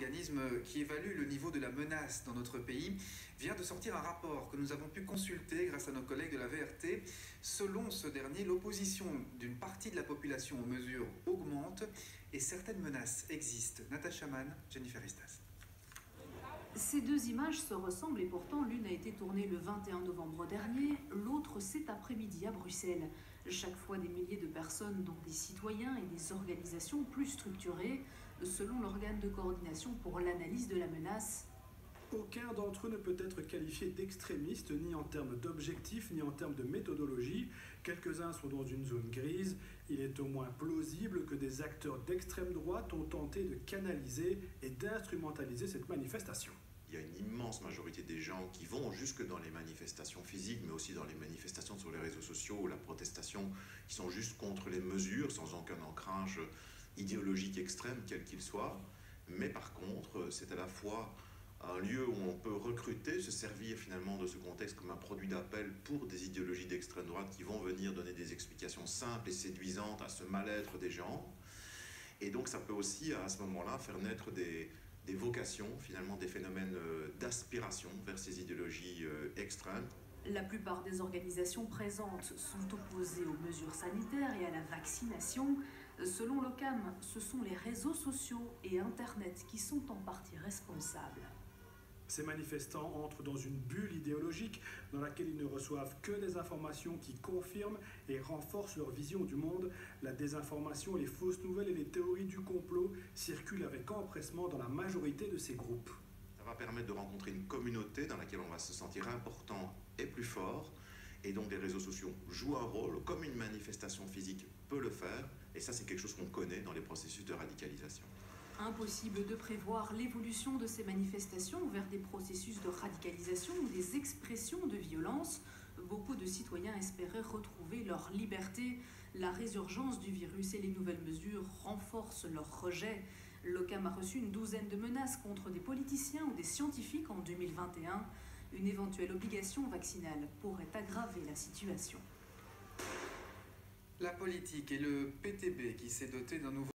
l'organisme qui évalue le niveau de la menace dans notre pays, vient de sortir un rapport que nous avons pu consulter grâce à nos collègues de la VRT. Selon ce dernier, l'opposition d'une partie de la population aux mesures augmente et certaines menaces existent. Natacha Mann, Jennifer Estas. Ces deux images se ressemblent et pourtant l'une a été tournée le 21 novembre dernier, l'autre cet après-midi à Bruxelles. Chaque fois des milliers de personnes, dont des citoyens et des organisations plus structurées, selon l'organe de coordination pour l'analyse de la menace. Aucun d'entre eux ne peut être qualifié d'extrémiste, ni en termes d'objectifs, ni en termes de méthodologie. Quelques-uns sont dans une zone grise. Il est au moins plausible que des acteurs d'extrême droite ont tenté de canaliser et d'instrumentaliser cette manifestation. Il y a une immense majorité des gens qui vont jusque dans les manifestations physiques, mais aussi dans les manifestations sur les réseaux sociaux ou la protestation, qui sont juste contre les mesures, sans aucun ancrage idéologique extrême, quel qu'il soit. Mais par contre, c'est à la fois un lieu où on peut recruter, se servir finalement de ce contexte comme un produit d'appel pour des idéologies d'extrême droite qui vont venir donner des explications simples et séduisantes à ce mal-être des gens. Et donc ça peut aussi, à ce moment-là, faire naître des vocations, finalement des phénomènes d'aspiration vers ces idéologies extrêmes. La plupart des organisations présentes sont opposées aux mesures sanitaires et à la vaccination. Selon l'OCAM, ce sont les réseaux sociaux et Internet qui sont en partie responsables. Ces manifestants entrent dans une bulle idéologique dans laquelle ils ne reçoivent que des informations qui confirment et renforcent leur vision du monde. La désinformation, les fausses nouvelles et les théories du complot circulent avec empressement dans la majorité de ces groupes. Ça va permettre de rencontrer une communauté dans laquelle on va se sentir important et plus fort. Et donc les réseaux sociaux jouent un rôle, comme une manifestation physique peut le faire. Et ça, c'est quelque chose qu'on connaît dans les processus de radicalisation. Impossible de prévoir l'évolution de ces manifestations vers des processus de radicalisation ou des expressions de violence. Beaucoup de citoyens espéraient retrouver leur liberté. La résurgence du virus et les nouvelles mesures renforcent leur rejet. L'OCAM a reçu une douzaine de menaces contre des politiciens ou des scientifiques en 2021. Une éventuelle obligation vaccinale pourrait aggraver la situation. La politique et le PTB qui s'est doté d'un nouveau